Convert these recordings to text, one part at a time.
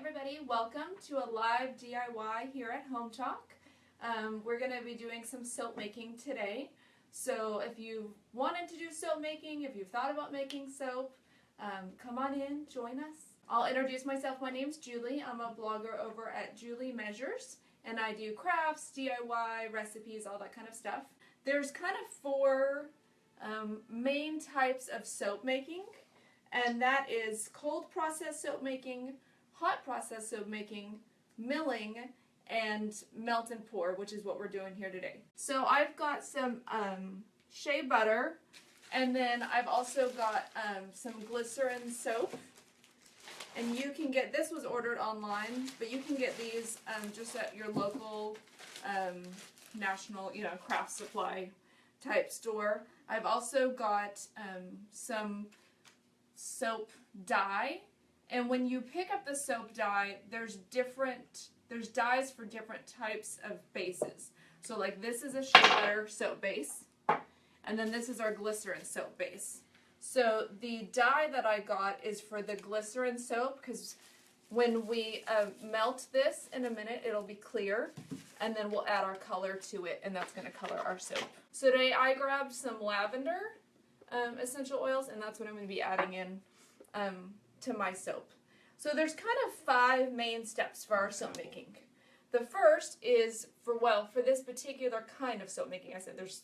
everybody, welcome to a live DIY here at Hometalk. We're going to be doing some soap making today. So if you wanted to do soap making, if you've thought about making soap, come on in, join us. I'll introduce myself. My name's Julie. I'm a blogger over at JulieMeasures, and I do crafts, DIY, recipes, all that kind of stuff. There's kind of four main types of soap making, and that is cold process soap making, hot process soap making, milling, and melt and pour, which is what we're doing here today. So I've got some shea butter, and then I've also got some glycerin soap. And you can get, this was ordered online, but you can get these just at your local national, craft supply type store. I've also got some soap dye, and when you pick up the soap dye, there's dyes for different types of bases. So like this is a shea butter soap base, and then this is our glycerin soap base. So the dye that I got is for the glycerin soap, because when we melt this in a minute, it'll be clear, and then we'll add our color to it, and that's going to color our soap. So today I grabbed some lavender essential oils, and that's what I'm going to be adding in to my soap. So there's kind of 5 main steps for our soap making. The first is for this particular kind of soap making. I said there's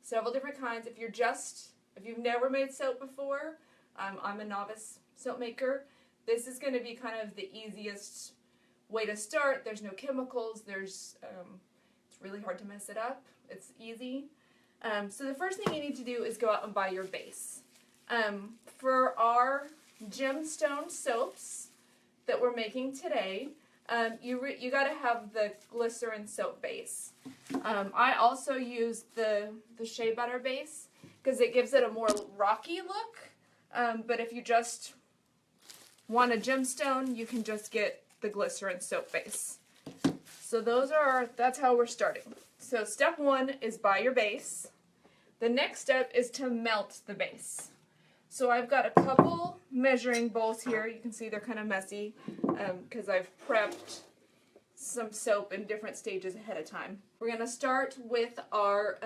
several different kinds. If you've never made soap before, I'm a novice soap maker. This is going to be kind of the easiest way to start. There's no chemicals. It's really hard to mess it up. It's easy. So the first thing you need to do is go out and buy your base. For our gemstone soaps that we're making today, you got to have the glycerin soap base. I also use the shea butter base because it gives it a more rocky look. But if you just want a gemstone, you can just get the glycerin soap base. So that's how we're starting. So step 1 is buy your base. The next step is to melt the base. So I've got a couple measuring bowls here. You can see they're kind of messy because I've prepped some soap in different stages ahead of time. We're going to start with our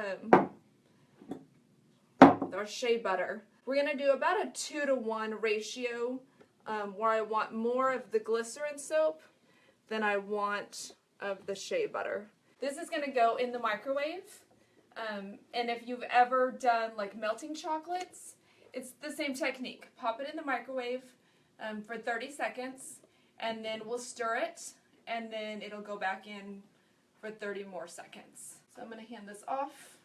shea butter. We're going to do about a 2-to-1 ratio where I want more of the glycerin soap than I want of the shea butter. This is going to go in the microwave, and if you've ever done like melting chocolates, it's the same technique. Pop it in the microwave for 30 seconds, and then we'll stir it, and then it'll go back in for 30 more seconds. So I'm going to hand this off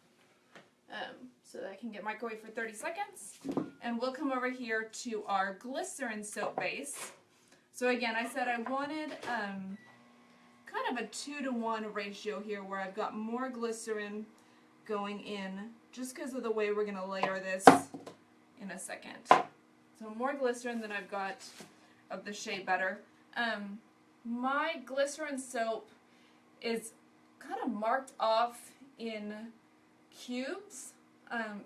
so that I can get microwave for 30 seconds, and we'll come over here to our glycerin soap base. So again, I said I wanted kind of a 2-to-1 ratio here where I've got more glycerin going in just because of the way we're going to layer this in a second. So more glycerin than I've got of the shea butter. My glycerin soap is kind of marked off in cubes.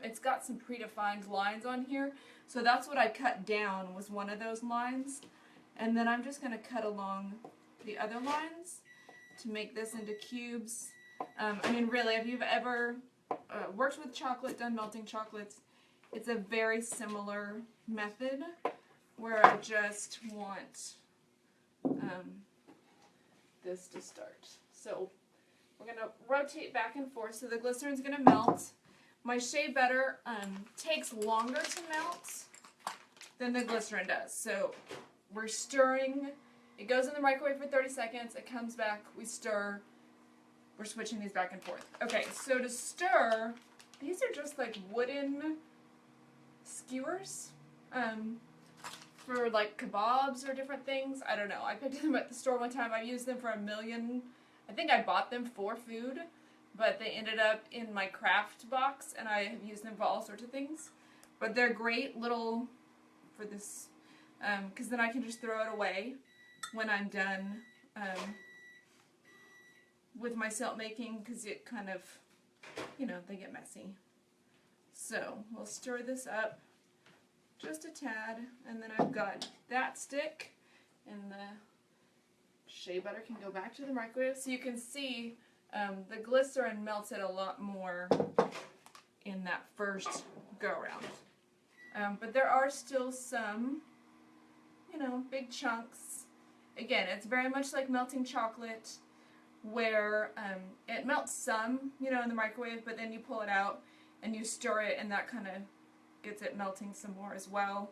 It's got some predefined lines on here, so that's what I cut down, was one of those lines, and then I'm just going to cut along the other lines to make this into cubes. I mean, really, if you've ever worked with chocolate, done melting chocolates, it's a very similar method where I just want this to start. So we're going to rotate back and forth so the glycerin's going to melt. My shea butter takes longer to melt than the glycerin does. So we're stirring. It goes in the microwave for 30 seconds. It comes back. We stir. We're switching these back and forth. Okay, so to stir, these are just like wooden skewers for like kebabs or different things. I don't know. I picked them at the store one time. I've used them for I think I bought them for food, but they ended up in my craft box, and I have used them for all sorts of things. But they're great little for this, because then I can just throw it away when I'm done with my soap making, because it kind of, they get messy. So we'll stir this up just a tad, and then I've got that stick and the shea butter can go back to the microwave. So you can see the glycerin melted a lot more in that first go around. But there are still some, you know, big chunks. Again, it's very much like melting chocolate, where it melts some, you know, in the microwave, but then you pull it out and you stir it, and that kind of gets it melting some more as well.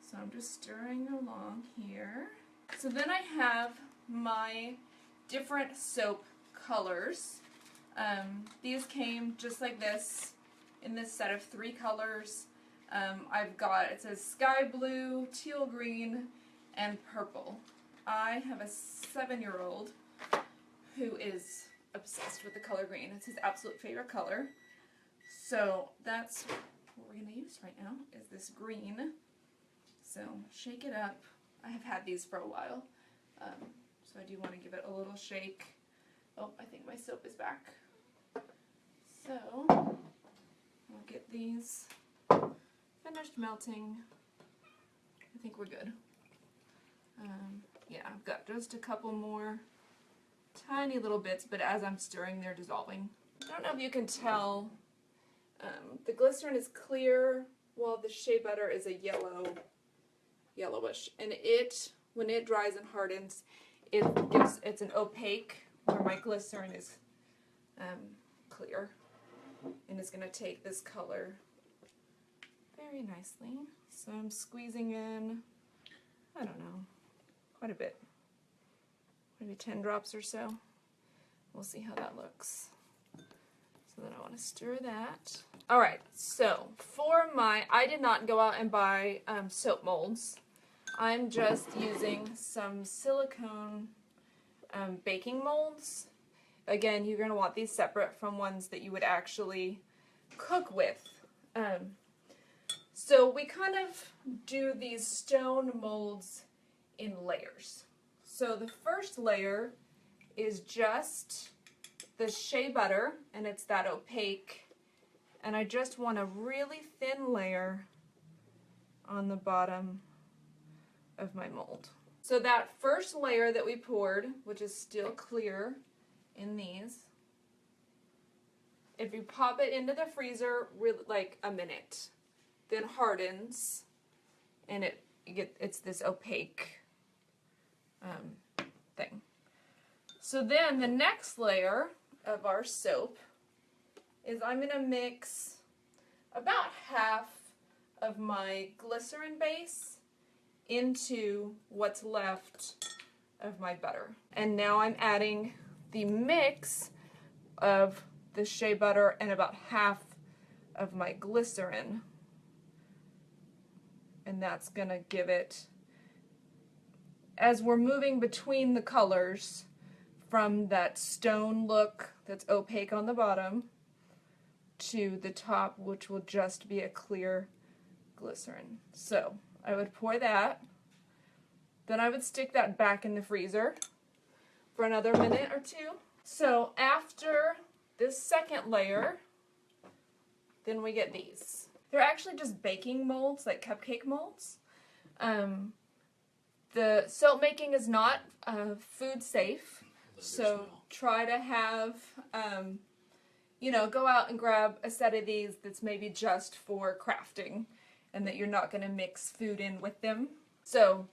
So I'm just stirring along here. So then I have my different soap colors. These came just like this in this set of 3 colors. I've got, it says sky blue, teal green, and purple. I have a 7-year-old who is obsessed with the color green. It's his absolute favorite color. So that's what we're going to use right now, is this green. So shake it up. I have had these for a while, so I do want to give it a little shake. Oh, I think my soap is back. So we'll get these finished melting. I think we're good. Yeah, I've got just a couple more tiny little bits, but as I'm stirring, they're dissolving. I don't know if you can tell, the glycerin is clear while the shea butter is a yellowish, and when it dries and hardens, it's an opaque, where my glycerin is clear, and it's going to take this color very nicely. So I'm squeezing in, I don't know, quite a bit, maybe 10 drops or so. We'll see how that looks. So then I want to stir that. Alright, so for I did not go out and buy soap molds. I'm just using some silicone baking molds. Again, you're going to want these separate from ones that you would actually cook with. So we kind of do these stone molds in layers. So the first layer is just the shea butter, and it's that opaque, and I just want a really thin layer on the bottom of my mold. So that first layer that we poured, which is still clear in these, if you pop it into the freezer like a minute, then hardens, and it's this opaque thing. So then the next layer of our soap is I'm going to mix about half of my glycerin base into what's left of my butter. And now I'm adding the mix of the shea butter and about half of my glycerin. And that's going to give it, as we're moving between the colors, from that stone look that's opaque on the bottom to the top, which will just be a clear glycerin. So I would pour that, then I would stick that back in the freezer for another minute or 2. So after this second layer, then we get these. They're actually just baking molds, like cupcake molds. The soap making is not food safe, so try to have, you know, go out and grab a set of these that's maybe just for crafting, and that you're not going to mix food in with them. So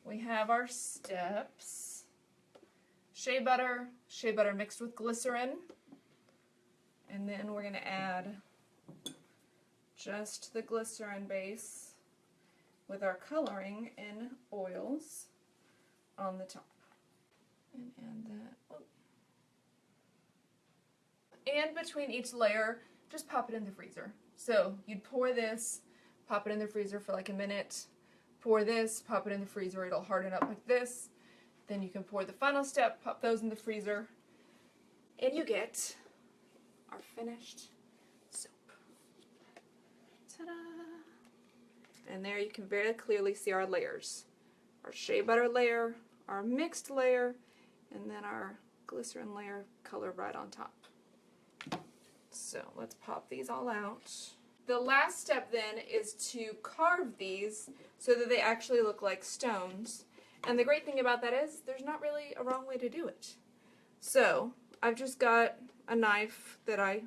we have our steps. Shea butter mixed with glycerin, and then we're going to add just the glycerin base with our coloring in oils on the top. And add that. And between each layer, just pop it in the freezer. So you'd pour this, pop it in the freezer for like a minute, pour this, pop it in the freezer, it'll harden up like this. Then you can pour the final step, pop those in the freezer, and you get our finished soap. Ta-da! And there you can very clearly see our layers. Our shea butter layer, our mixed layer, and then our glycerin layer colored right on top. So let's pop these all out. The last step then is to carve these so that they actually look like stones. And the great thing about that is there's not really a wrong way to do it. So I've just got a knife that I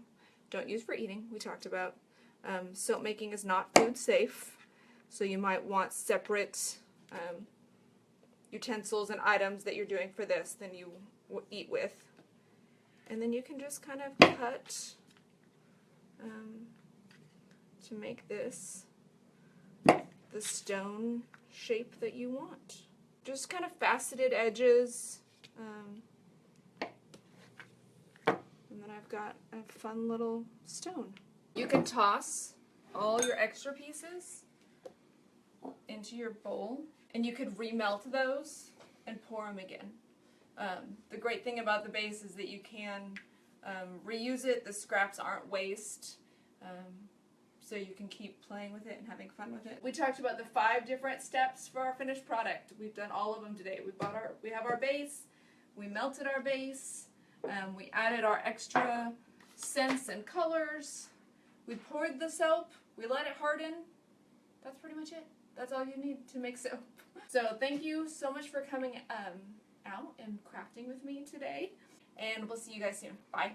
don't use for eating. We talked about soap making is not food safe, so you might want separate utensils and items that you're doing for this than you eat with. And then you can just kind of cut to make this the stone shape that you want. Just kind of faceted edges. And then I've got a fun little stone. You can toss all your extra pieces into your bowl, and you could remelt those and pour them again. The great thing about the base is that you can reuse it. The scraps aren't waste, so you can keep playing with it and having fun with it. We talked about the 5 different steps for our finished product. We've done all of them today. We have our base, we melted our base, we added our extra scents and colors, we poured the soap, we let it harden. That's pretty much it. That's all you need to make soap. So thank you so much for coming out and crafting with me today, and we'll see you guys soon. Bye.